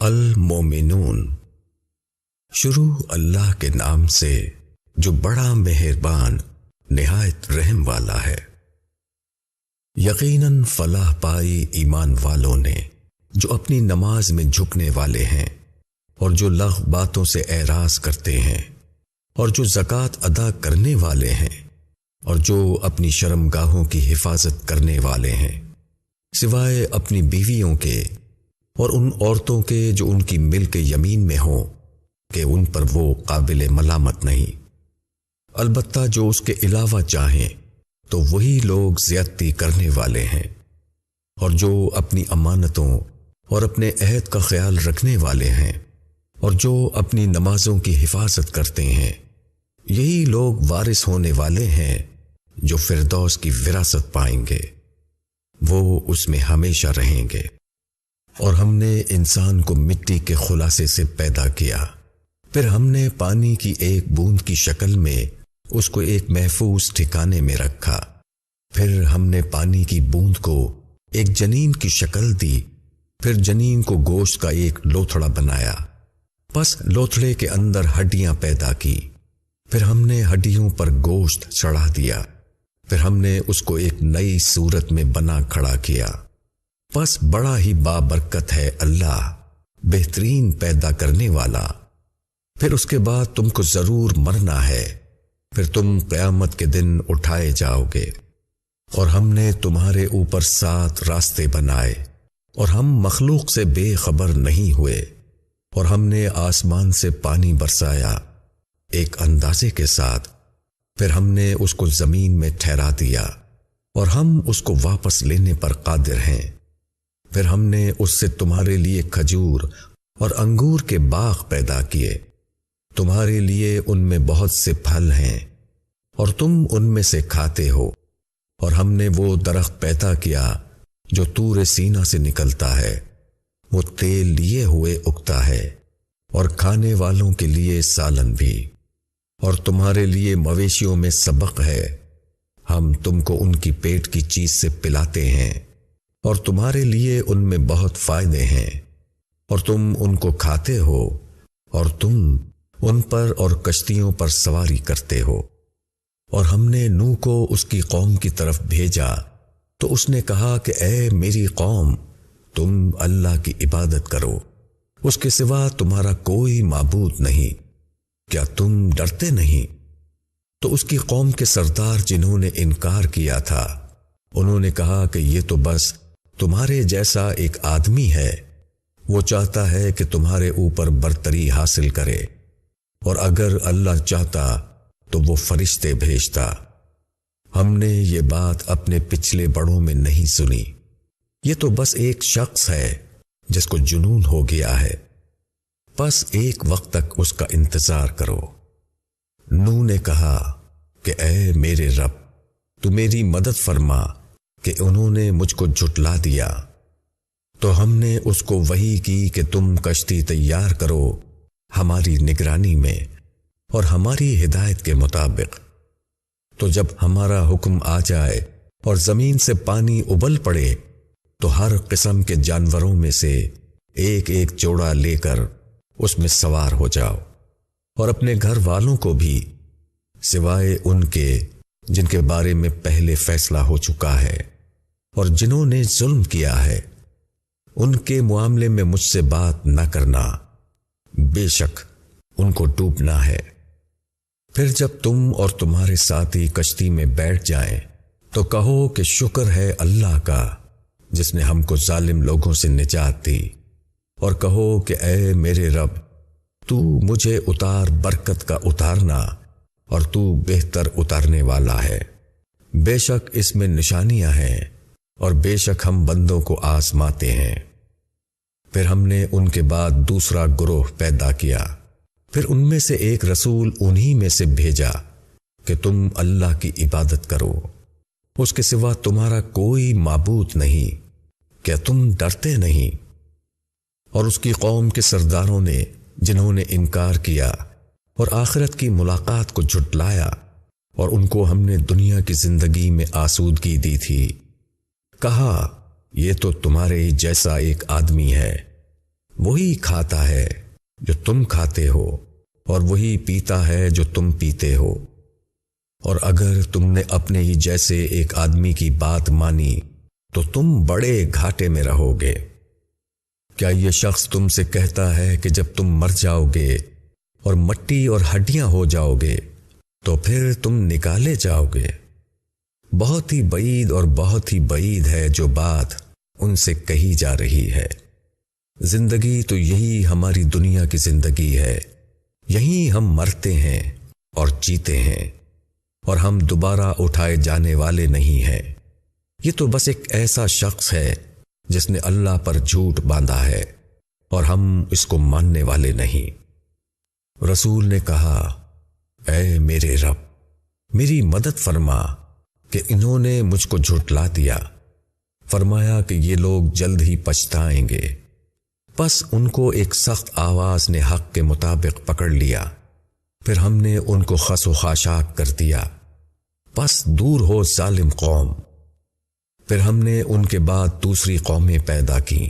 المومنون۔ شروع اللہ کے نام سے جو بڑا مہربان نہایت رحم والا ہے۔ یقیناً فلاح پائی ایمان والوں نے جو اپنی نماز میں جھکنے والے ہیں اور جو لغو باتوں سے اعراض کرتے ہیں اور جو زکوٰۃ ادا کرنے والے ہیں اور جو اپنی شرمگاہوں کی حفاظت کرنے والے ہیں، سوائے اپنی بیویوں کے اور ان عورتوں کے جو ان کی ملک یمین میں ہوں کہ ان پر وہ قابل ملامت نہیں، البتہ جو اس کے علاوہ چاہیں تو وہی لوگ زیادتی کرنے والے ہیں، اور جو اپنی امانتوں اور اپنے عہد کا خیال رکھنے والے ہیں اور جو اپنی نمازوں کی حفاظت کرتے ہیں، یہی لوگ وارث ہونے والے ہیں جو فردوس کی وراثت پائیں گے، وہ اس میں ہمیشہ رہیں گے۔ اور ہم نے انسان کو مٹی کے خلاصے سے پیدا کیا، پھر ہم نے پانی کی ایک بوند کی شکل میں اس کو ایک محفوظ ٹھکانے میں رکھا، پھر ہم نے پانی کی بوند کو ایک جنین کی شکل دی، پھر جنین کو گوشت کا ایک لوتھڑا بنایا، پس لوتھڑے کے اندر ہڈیاں پیدا کی، پھر ہم نے ہڈیوں پر گوشت چڑھا دیا، پھر ہم نے اس کو ایک نئی صورت میں بنا کھڑا کیا۔ پس بڑا ہی بابرکت ہے اللہ، بہترین پیدا کرنے والا۔ پھر اس کے بعد تم کو ضرور مرنا ہے، پھر تم قیامت کے دن اٹھائے جاؤ گے۔ اور ہم نے تمہارے اوپر 7 راستے بنائے، اور ہم مخلوق سے بے خبر نہیں ہوئے، اور ہم نے آسمان سے پانی برسایا ایک اندازے کے ساتھ، پھر ہم نے اس کو زمین میں ٹھہرا دیا، اور ہم اس کو واپس لینے پر قادر ہیں۔ پھر ہم نے اس سے تمہارے لیے کھجور اور انگور کے باغ پیدا کیے، تمہارے لیے ان میں بہت سے پھل ہیں اور تم ان میں سے کھاتے ہو۔ اور ہم نے وہ درخت پیدا کیا جو طور سینا سے نکلتا ہے، وہ تیل لیے ہوئے اگتا ہے، اور کھانے والوں کے لیے سالن بھی، اور تمہارے لیے مویشیوں میں سبق ہے، ہم تم کو ان کی پیٹ کی چیز سے پلاتے ہیں، اور تمہارے لیے ان میں بہت فائدے ہیں، اور تم ان کو کھاتے ہو، اور تم ان پر اور کشتیوں پر سواری کرتے ہو۔ اور ہم نے نوح کو اس کی قوم کی طرف بھیجا تو اس نے کہا کہ اے میری قوم، تم اللہ کی عبادت کرو، اس کے سوا تمہارا کوئی معبود نہیں، کیا تم ڈرتے نہیں؟ تو اس کی قوم کے سردار جنہوں نے انکار کیا تھا، انہوں نے کہا کہ یہ تو بس تمہارے جیسا ایک آدمی ہے، وہ چاہتا ہے کہ تمہارے اوپر برتری حاصل کرے، اور اگر اللہ چاہتا تو وہ فرشتے بھیجتا۔ ہم نے یہ بات اپنے پچھلے بڑوں میں نہیں سنی، یہ تو بس ایک شخص ہے جس کو جنون ہو گیا ہے، بس ایک وقت تک اس کا انتظار کرو۔ نوح نے کہا کہ اے میرے رب، تو میری مدد فرما کہ انہوں نے مجھ کو جھٹلا دیا۔ تو ہم نے اس کو وحی کی کہ تم کشتی تیار کرو ہماری نگرانی میں اور ہماری ہدایت کے مطابق، تو جب ہمارا حکم آ جائے اور زمین سے پانی ابل پڑے تو ہر قسم کے جانوروں میں سے ایک ایک جوڑا لے کر اس میں سوار ہو جاؤ، اور اپنے گھر والوں کو بھی، سوائے ان کے جن کے بارے میں پہلے فیصلہ ہو چکا ہے اور جنہوں نے ظلم کیا ہے، ان کے معاملے میں مجھ سے بات نہ کرنا، بے شک ان کو ڈوبنا ہے۔ پھر جب تم اور تمہارے ساتھی کشتی میں بیٹھ جائیں تو کہو کہ شکر ہے اللہ کا جس نے ہم کو ظالم لوگوں سے نجات دی، اور کہو کہ اے میرے رب، تو مجھے اتار برکت کا اتارنا، اور تو بہتر اتارنے والا ہے۔ بے شک اس میں نشانیاں ہیں، اور بے شک ہم بندوں کو آزماتے ہیں۔ پھر ہم نے ان کے بعد دوسرا گروہ پیدا کیا، پھر ان میں سے ایک رسول انہی میں سے بھیجا کہ تم اللہ کی عبادت کرو، اس کے سوا تمہارا کوئی معبود نہیں، کیا تم ڈرتے نہیں؟ اور اس کی قوم کے سرداروں نے جنہوں نے انکار کیا اور آخرت کی ملاقات کو جھٹلایا، اور ان کو ہم نے دنیا کی زندگی میں آسودگی دی تھی، کہا یہ تو تمہارے ہی جیسا ایک آدمی ہے، وہی کھاتا ہے جو تم کھاتے ہو اور وہی پیتا ہے جو تم پیتے ہو، اور اگر تم نے اپنے ہی جیسے ایک آدمی کی بات مانی تو تم بڑے گھاٹے میں رہو گے۔ کیا یہ شخص تم سے کہتا ہے کہ جب تم مر جاؤ گے اور مٹی اور ہڈیاں ہو جاؤ گے تو پھر تم نکالے جاؤ گے؟ بہت ہی بعید اور بہت ہی بعید ہے جو بات ان سے کہی جا رہی ہے۔ زندگی تو یہی ہماری دنیا کی زندگی ہے، یہیں ہم مرتے ہیں اور جیتے ہیں، اور ہم دوبارہ اٹھائے جانے والے نہیں ہیں۔ یہ تو بس ایک ایسا شخص ہے جس نے اللہ پر جھوٹ باندھا ہے اور ہم اس کو ماننے والے نہیں۔ رسول نے کہا، اے میرے رب، میری مدد فرما کہ انہوں نے مجھ کو جھٹلا دیا۔ فرمایا کہ یہ لوگ جلد ہی پچھتائیں گے۔ پس ان کو ایک سخت آواز نے حق کے مطابق پکڑ لیا، پھر ہم نے ان کو خس و خاشاک کر دیا۔ پس دور ہو ظالم قوم۔ پھر ہم نے ان کے بعد دوسری قومیں پیدا کی۔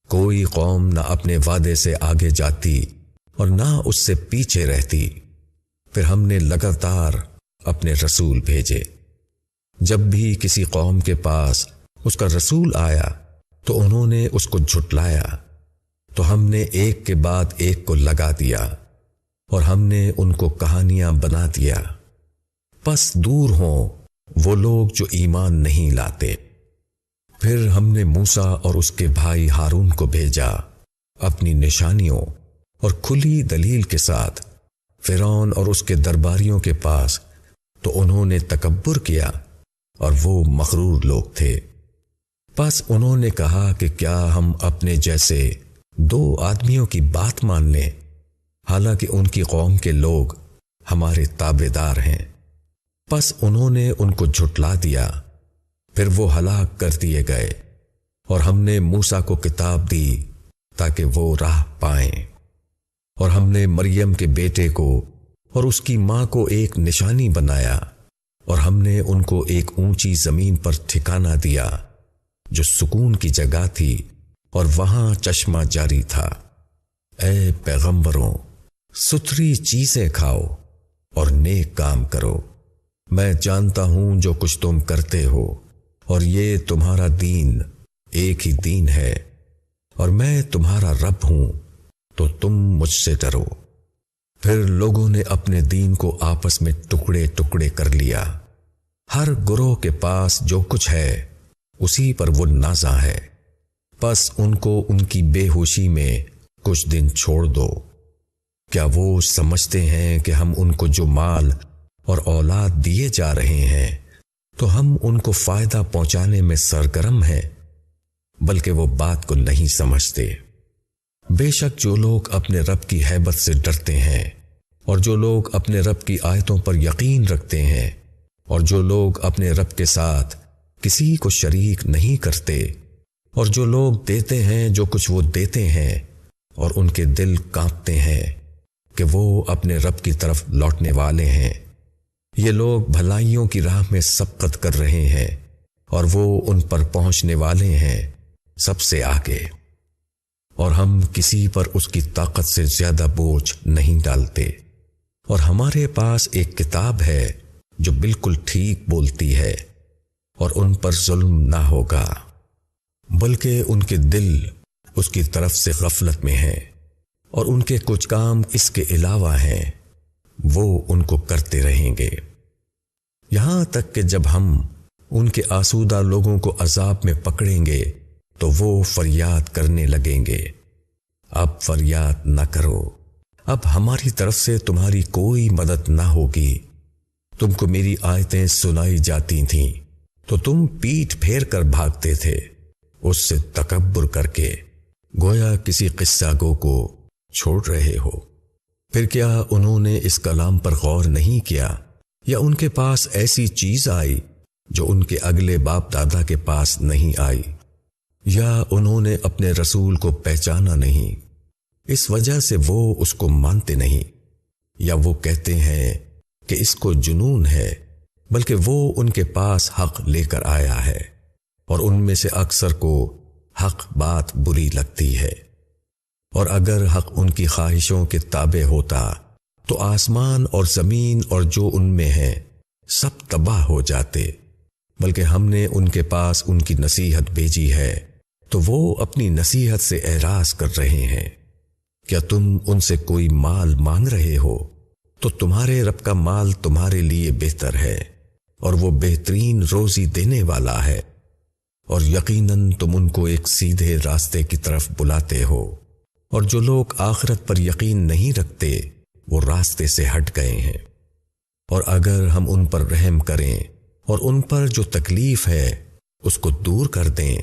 کوئی قوم نہ اپنے وعدے سے آگے جاتی اور نہ اس سے پیچھے رہتی۔ پھر ہم نے لگاتار اپنے رسول بھیجے۔ جب بھی کسی قوم کے پاس اس کا رسول آیا تو انہوں نے اس کو جھٹلایا، تو ہم نے ایک کے بعد ایک کو لگا دیا اور ہم نے ان کو کہانیاں بنا دیا۔ پس دور ہوں وہ لوگ جو ایمان نہیں لاتے۔ پھر ہم نے موسیٰ اور اس کے بھائی ہارون کو بھیجا اپنی نشانیوں اور کھلی دلیل کے ساتھ فرعون اور اس کے درباریوں کے پاس، تو انہوں نے تکبر کیا اور وہ مغرور لوگ تھے۔ پس انہوں نے کہا کہ کیا ہم اپنے جیسے دو آدمیوں کی بات مان لیں، حالانکہ ان کی قوم کے لوگ ہمارے تابع دار ہیں۔ پس انہوں نے ان کو جھٹلا دیا، پھر وہ ہلاک کر دیے گئے، اور ہم نے موسیٰ کو کتاب دی تاکہ وہ راہ پائیں۔ اور ہم نے مریم کے بیٹے کو اور اس کی ماں کو ایک نشانی بنایا، اور ہم نے ان کو ایک اونچی زمین پر ٹھکانہ دیا جو سکون کی جگہ تھی، اور وہاں چشمہ جاری تھا۔ اے پیغمبروں، ستھری چیزیں کھاؤ اور نیک کام کرو، میں جانتا ہوں جو کچھ تم کرتے ہو، اور یہ تمہارا دین ایک ہی دین ہے، اور میں تمہارا رب ہوں، تو تم مجھ سے ڈرو۔ پھر لوگوں نے اپنے دین کو آپس میں ٹکڑے ٹکڑے کر لیا۔ ہر گروہ کے پاس جو کچھ ہے اسی پر وہ نازاں ہے۔ پس ان کو ان کی بے ہوشی میں کچھ دن چھوڑ دو۔ کیا وہ سمجھتے ہیں کہ ہم ان کو جو مال اور اولاد دیے جا رہے ہیں تو ہم ان کو فائدہ پہنچانے میں سرگرم ہیں؟ بلکہ وہ بات کو نہیں سمجھتے۔ بے شک جو لوگ اپنے رب کی ہیبت سے ڈرتے ہیں، اور جو لوگ اپنے رب کی آیتوں پر یقین رکھتے ہیں، اور جو لوگ اپنے رب کے ساتھ کسی کو شریک نہیں کرتے، اور جو لوگ دیتے ہیں جو کچھ وہ دیتے ہیں، اور ان کے دل کانپتے ہیں کہ وہ اپنے رب کی طرف لوٹنے والے ہیں، یہ لوگ بھلائیوں کی راہ میں سبقت کر رہے ہیں، اور وہ ان پر پہنچنے والے ہیں سب سے آگے۔ اور ہم کسی پر اس کی طاقت سے زیادہ بوجھ نہیں ڈالتے، اور ہمارے پاس ایک کتاب ہے جو بالکل ٹھیک بولتی ہے، اور ان پر ظلم نہ ہوگا، بلکہ ان کے دل اس کی طرف سے غفلت میں ہیں، اور ان کے کچھ کام اس کے علاوہ ہیں، وہ ان کو کرتے رہیں گے، یہاں تک کہ جب ہم ان کے آسودہ لوگوں کو عذاب میں پکڑیں گے تو وہ فریاد کرنے لگیں گے، اب فریاد نہ کرو، اب ہماری طرف سے تمہاری کوئی مدد نہ ہوگی۔ تم کو میری آیتیں سنائی جاتی تھیں تو تم پیٹھ پھیر کر بھاگتے تھے، اس سے تکبر کر کے گویا کسی قصہ گو کو چھوڑ رہے ہو۔ پھر کیا انہوں نے اس کلام پر غور نہیں کیا، یا ان کے پاس ایسی چیز آئی جو ان کے اگلے باپ دادا کے پاس نہیں آئی، یا انہوں نے اپنے رسول کو پہچانا نہیں، اس وجہ سے وہ اس کو مانتے نہیں، یا وہ کہتے ہیں کہ اس کو جنون ہے، بلکہ وہ ان کے پاس حق لے کر آیا ہے، اور ان میں سے اکثر کو حق بات بری لگتی ہے۔ اور اگر حق ان کی خواہشوں کے تابع ہوتا تو آسمان اور زمین اور جو ان میں ہے سب تباہ ہو جاتے، بلکہ ہم نے ان کے پاس ان کی نصیحت بھیجی ہے تو وہ اپنی نصیحت سے اعراض کر رہے ہیں۔ کیا تم ان سے کوئی مال مانگ رہے ہو تو تمہارے رب کا مال تمہارے لیے بہتر ہے اور وہ بہترین روزی دینے والا ہے، اور یقیناً تم ان کو ایک سیدھے راستے کی طرف بلاتے ہو، اور جو لوگ آخرت پر یقین نہیں رکھتے وہ راستے سے ہٹ گئے ہیں۔ اور اگر ہم ان پر رحم کریں اور ان پر جو تکلیف ہے اس کو دور کر دیں،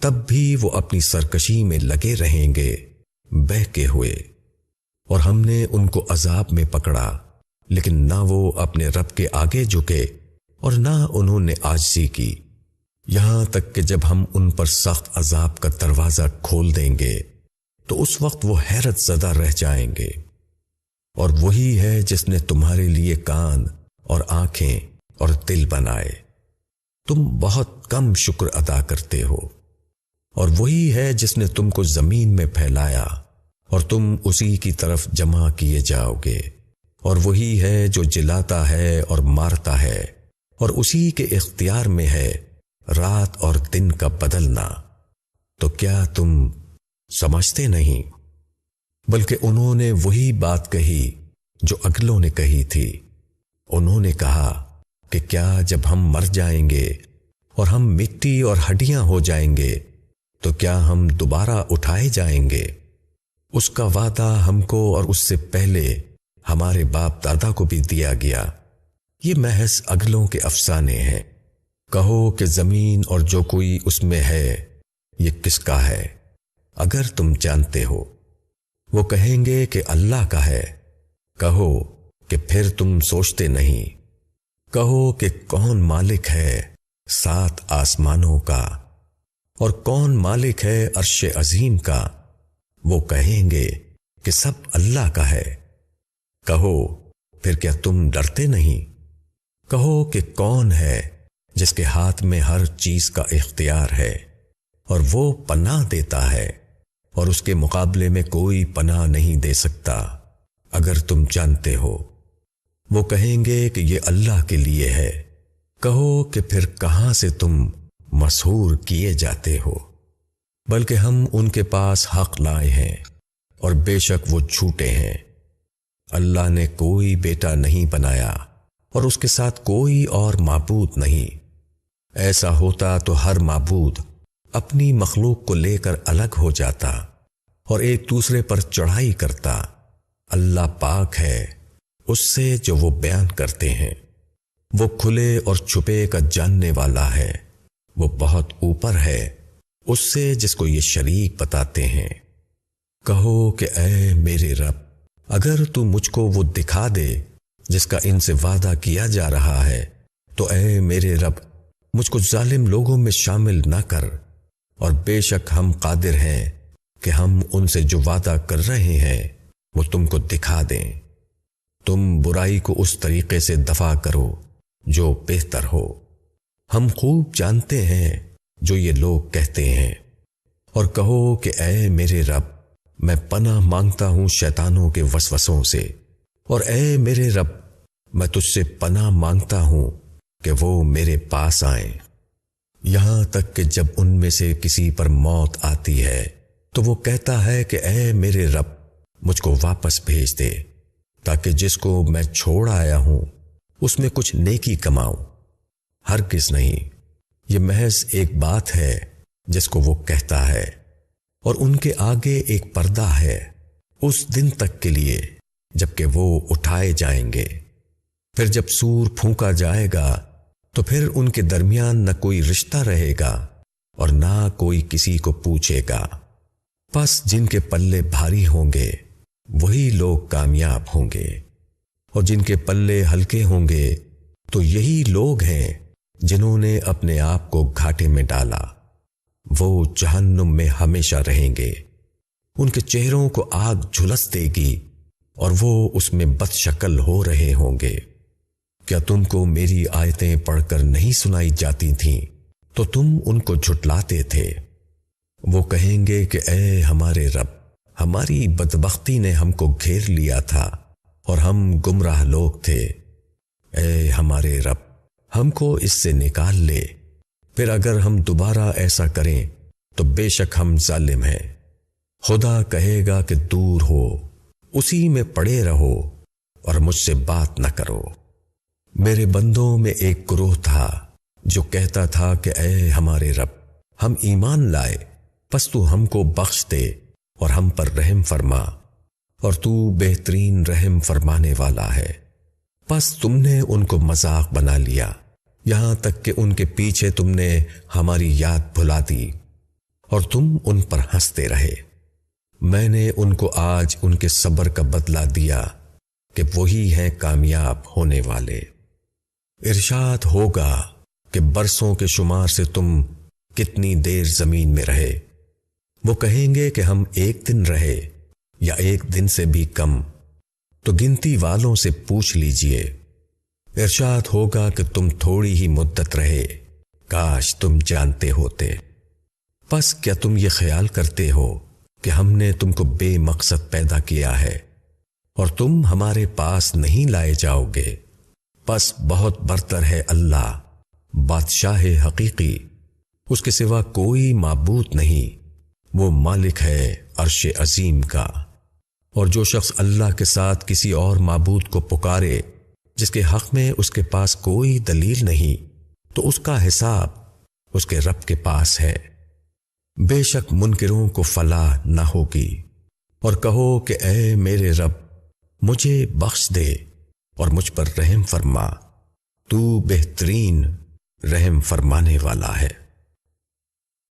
تب بھی وہ اپنی سرکشی میں لگے رہیں گے بہکے ہوئے۔ اور ہم نے ان کو عذاب میں پکڑا، لیکن نہ وہ اپنے رب کے آگے جھکے اور نہ انہوں نے عاجزی کی، یہاں تک کہ جب ہم ان پر سخت عذاب کا دروازہ کھول دیں گے تو اس وقت وہ حیرت زدہ رہ جائیں گے۔ اور وہی ہے جس نے تمہارے لیے کان اور آنکھیں اور دل بنائے، تم بہت کم شکر ادا کرتے ہو۔ اور وہی ہے جس نے تم کو زمین میں پھیلایا اور تم اسی کی طرف جمع کیے جاؤ گے، اور وہی ہے جو جلاتا ہے اور مارتا ہے، اور اسی کے اختیار میں ہے رات اور دن کا بدلنا۔ تو کیا تم سمجھتے نہیں؟ بلکہ انہوں نے وہی بات کہی جو اگلوں نے کہی تھی۔ انہوں نے کہا کہ کیا جب ہم مر جائیں گے اور ہم مٹی اور ہڈیاں ہو جائیں گے تو کیا ہم دوبارہ اٹھائے جائیں گے؟ اس کا وعدہ ہم کو اور اس سے پہلے ہمارے باپ دادا کو بھی دیا گیا، یہ محض اگلوں کے افسانے ہیں۔ کہو کہ زمین اور جو کوئی اس میں ہے یہ کس کا ہے، اگر تم جانتے ہو۔ وہ کہیں گے کہ اللہ کا ہے۔ کہو کہ پھر تم سوچتے نہیں۔ کہو کہ کون مالک ہے 7 آسمانوں کا اور کون مالک ہے عرش عظیم کا؟ وہ کہیں گے کہ سب اللہ کا ہے۔ کہو پھر کیا تم ڈرتے نہیں؟ کہو کہ کون ہے جس کے ہاتھ میں ہر چیز کا اختیار ہے اور وہ پناہ دیتا ہے اور اس کے مقابلے میں کوئی پناہ نہیں دے سکتا، اگر تم جانتے ہو۔ وہ کہیں گے کہ یہ اللہ کے لیے ہے۔ کہو کہ پھر کہاں سے تم مسحور کیے جاتے ہو؟ بلکہ ہم ان کے پاس حق لائے ہیں اور بے شک وہ جھوٹے ہیں۔ اللہ نے کوئی بیٹا نہیں بنایا اور اس کے ساتھ کوئی اور معبود نہیں۔ ایسا ہوتا تو ہر معبود اپنی مخلوق کو لے کر الگ ہو جاتا اور ایک دوسرے پر چڑھائی کرتا۔ اللہ پاک ہے اس سے جو وہ بیان کرتے ہیں، وہ کھلے اور چھپے کا جاننے والا ہے، وہ بہت اوپر ہے اس سے جس کو یہ شریک بتاتے ہیں۔ کہو کہ اے میرے رب، اگر تو مجھ کو وہ دکھا دے جس کا ان سے وعدہ کیا جا رہا ہے تو اے میرے رب مجھ کو ظالم لوگوں میں شامل نہ کر، اور بے شک ہم قادر ہیں کہ ہم ان سے جو وعدہ کر رہے ہیں وہ تم کو دکھا دیں۔ تم برائی کو اس طریقے سے دفع کرو جو بہتر ہو۔ ہم خوب جانتے ہیں جو یہ لوگ کہتے ہیں۔ اور کہو کہ اے میرے رب، میں پناہ مانگتا ہوں شیطانوں کے وسوسوں سے، اور اے میرے رب میں تجھ سے پناہ مانگتا ہوں کہ وہ میرے پاس آئیں۔ یہاں تک کہ جب ان میں سے کسی پر موت آتی ہے تو وہ کہتا ہے کہ اے میرے رب مجھ کو واپس بھیج دے تاکہ جس کو میں چھوڑ آیا ہوں اس میں کچھ نیکی کماؤں۔ ہرگز نہیں، یہ محض ایک بات ہے جس کو وہ کہتا ہے، اور ان کے آگے ایک پردہ ہے اس دن تک کے لیے جبکہ وہ اٹھائے جائیں گے۔ پھر جب سور پھونکا جائے گا تو پھر ان کے درمیان نہ کوئی رشتہ رہے گا اور نہ کوئی کسی کو پوچھے گا۔ پس جن کے پلے بھاری ہوں گے وہی لوگ کامیاب ہوں گے، اور جن کے پلے ہلکے ہوں گے تو یہی لوگ ہیں جنہوں نے اپنے آپ کو گھاٹے میں ڈالا۔ وہ جہنم میں ہمیشہ رہیں گے، ان کے چہروں کو آگ جھلس دے گی اور وہ اس میں بد شکل ہو رہے ہوں گے۔ کیا تم کو میری آیتیں پڑھ کر نہیں سنائی جاتی تھیں تو تم ان کو جھٹلاتے تھے؟ وہ کہیں گے کہ اے ہمارے رب، ہماری بدبختی نے ہم کو گھیر لیا تھا اور ہم گمراہ لوگ تھے۔ اے ہمارے رب، ہم کو اس سے نکال لے، پھر اگر ہم دوبارہ ایسا کریں تو بے شک ہم ظالم ہیں۔ خدا کہے گا کہ دور ہو، اسی میں پڑے رہو اور مجھ سے بات نہ کرو۔ میرے بندوں میں ایک گروہ تھا جو کہتا تھا کہ اے ہمارے رب، ہم ایمان لائے، پس تو ہم کو بخش دے اور ہم پر رحم فرما، اور تو بہترین رحم فرمانے والا ہے۔ پس تم نے ان کو مذاق بنا لیا، یہاں تک کہ ان کے پیچھے تم نے ہماری یاد بھلا دی اور تم ان پر ہنستے رہے۔ میں نے ان کو آج ان کے صبر کا بدلہ دیا کہ وہی ہیں کامیاب ہونے والے۔ ارشاد ہوگا کہ برسوں کے شمار سے تم کتنی دیر زمین میں رہے؟ وہ کہیں گے کہ ہم ایک دن رہے یا ایک دن سے بھی کم، تو گنتی والوں سے پوچھ لیجئے۔ ارشاد ہوگا کہ تم تھوڑی ہی مدت رہے، کاش تم جانتے ہوتے۔ پس کیا تم یہ خیال کرتے ہو کہ ہم نے تم کو بے مقصد پیدا کیا ہے اور تم ہمارے پاس نہیں لائے جاؤ گے؟ پس بہت برتر ہے اللہ، بادشاہ حقیقی، اس کے سوا کوئی معبود نہیں، وہ مالک ہے عرش عظیم کا۔ اور جو شخص اللہ کے ساتھ کسی اور معبود کو پکارے جس کے حق میں اس کے پاس کوئی دلیل نہیں، تو اس کا حساب اس کے رب کے پاس ہے۔ بے شک منکروں کو فلاح نہ ہوگی۔ اور کہو کہ اے میرے رب، مجھے بخش دے اور مجھ پر رحم فرما، تو بہترین رحم فرمانے والا ہے۔